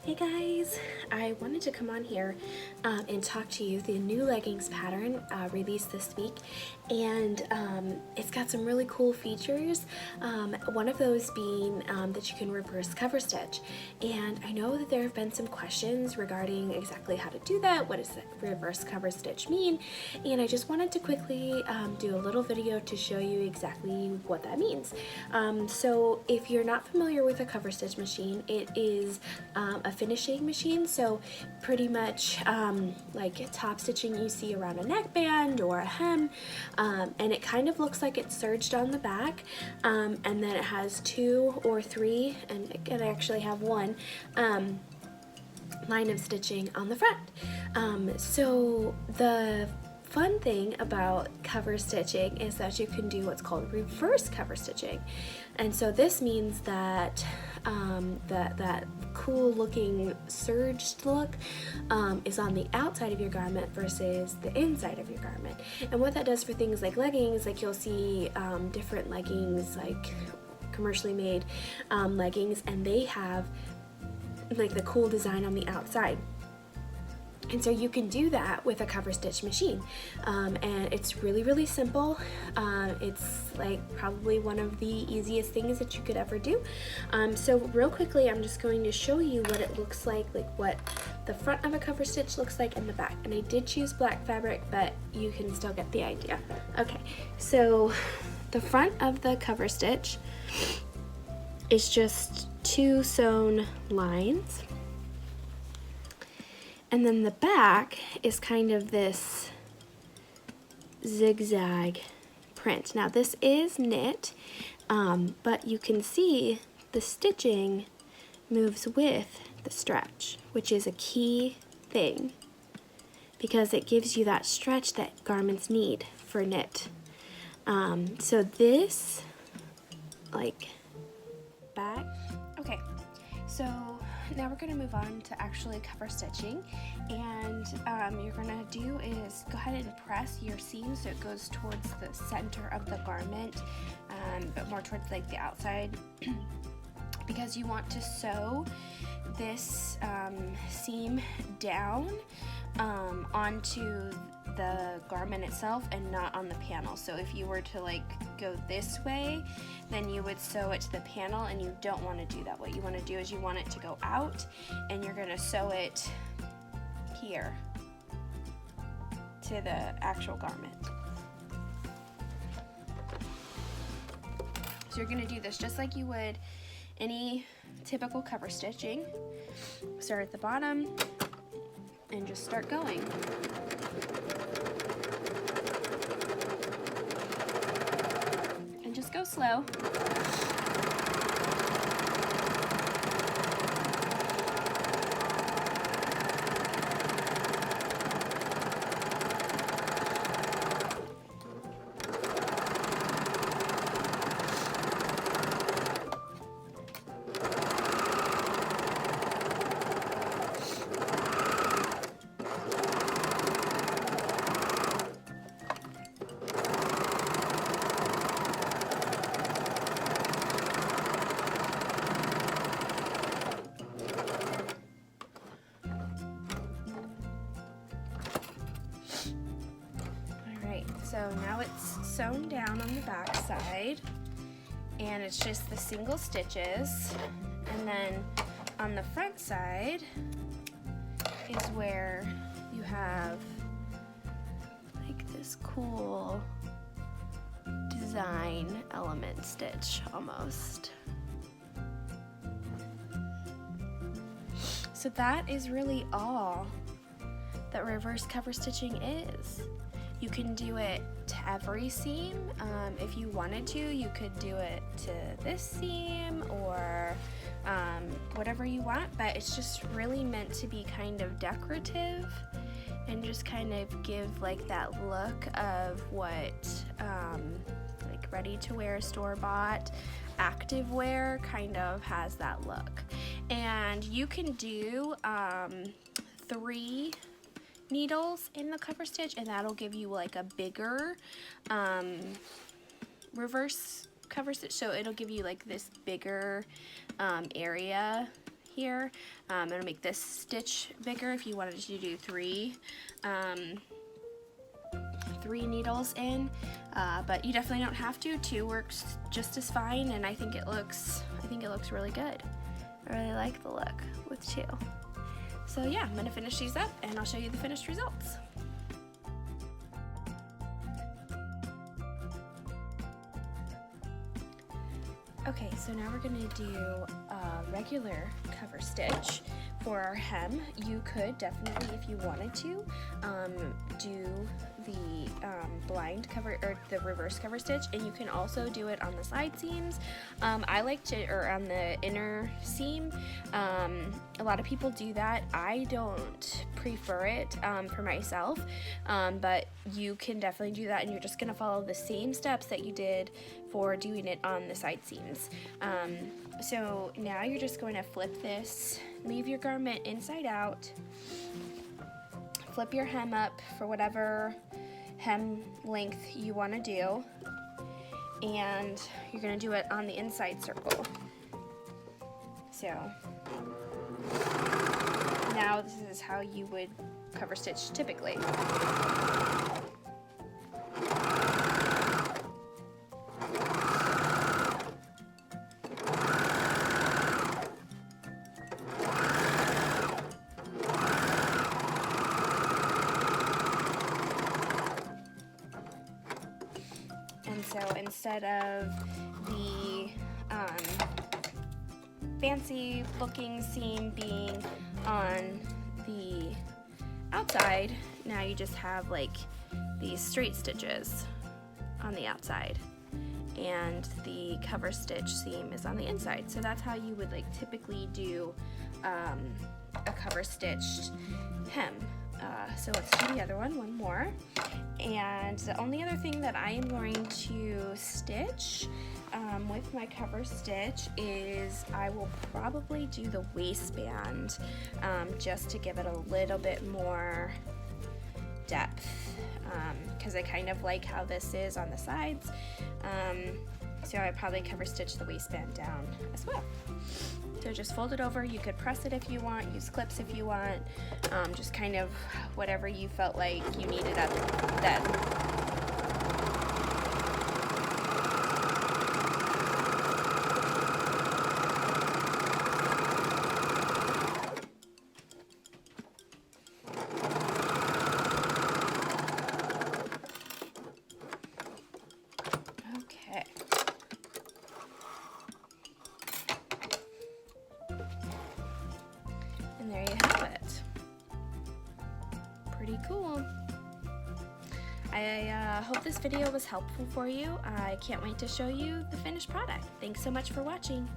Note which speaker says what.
Speaker 1: Hey guys, I wanted to come on here and talk to you. The new leggings pattern released this week, and it's got some really cool features. One of those being that you can reverse cover stitch. And I know that there have been some questions regarding exactly how to do that. What does the reverse cover stitch mean? And I just wanted to quickly do a little video to show you exactly what that means. So if you're not familiar with a cover stitch machine, it is a finishing machine, so pretty much like top stitching you see around a neckband or a hem, and it kind of looks like it's serged on the back, and then it has 2 or 3, and it can actually have 1 line of stitching on the front. So the fun thing about cover stitching is that you can do what's called reverse cover stitching, and so this means that that cool looking serged look is on the outside of your garment versus the inside of your garment. And what that does for things like leggings, like you'll see different leggings, like commercially made leggings, and they have like the cool design on the outside. And so you can do that with a cover stitch machine, and it's really simple. It's like probably one of the easiest things that you could ever do. So real quickly, I'm just going to show you what it looks like what the front of a cover stitch looks like in the back. And I did choose black fabric, but you can still get the idea. Okay, so the front of the cover stitch is just 2 sewn lines. And then the back is kind of this zigzag print. Now this is knit, but you can see the stitching moves with the stretch, which is a key thing because it gives you that stretch that garments need for knit. So this, like, back. Okay, so now we're going to move on to actually cover stitching, and you're going to do is go ahead and press your seam so it goes towards the center of the garment, but more towards like the outside, because you want to sew this seam down onto the garment itself and not on the panel. So if you were to like go this way, then you would sew it to the panel, and you don't want to do that. What you want to do is you want it to go out, and you're going to sew it here to the actual garment. So you're going to do this just like you would any typical cover stitching. Start at the bottom and just start going. And just go slow. So now it's sewn down on the back side, and it's just the single stitches, and then on the front side is where you have like this cool design element stitch almost. So that is really all that reverse cover stitching is. You can do it to every seam. If you wanted to, you could do it to this seam or whatever you want, but it's just really meant to be kind of decorative and just kind of give like that look of what like ready to wear store-bought active wear kind of has that look. And you can do 3 needles in the cover stitch, and that'll give you like a bigger reverse cover stitch, so it'll give you like this bigger area here. I'm gonna make this stitch bigger if you wanted to do three needles in, but you definitely don't have to. Two works just as fine, and I think it looks really good. I really like the look with two. So yeah, I'm gonna finish these up and I'll show you the finished results. Okay, so now we're gonna do a regular cover stitch for our hem. You could definitely, if you wanted to, do the blind cover or the reverse cover stitch, and you can also do it on the side seams. I like to, or on the inner seam. A lot of people do that. I don't prefer it for myself, but you can definitely do that, and you're just gonna follow the same steps that you did for doing it on the side seams. So now you're just going to flip this, leave your garment inside out, flip your hem up for whatever hem length you want to do, and you're going to do it on the inside circle. So now this is how you would cover stitch typically. And so instead of the fancy looking seam being on the outside, now you just have like these straight stitches on the outside, and the cover stitch seam is on the inside. So that's how you would like typically do a cover stitched hem. So let's do the other one more. And the only other thing that I am going to stitch with my cover stitch is I will probably do the waistband, just to give it a little bit more depth, because I kind of like how this is on the sides. So I probably cover stitch the waistband down as well. So just fold it over. You could press it if you want, use clips if you want, just kind of whatever you felt like you needed at then. Okay. And there you have it. Pretty cool. I hope this video was helpful for you. I can't wait to show you the finished product. Thanks so much for watching.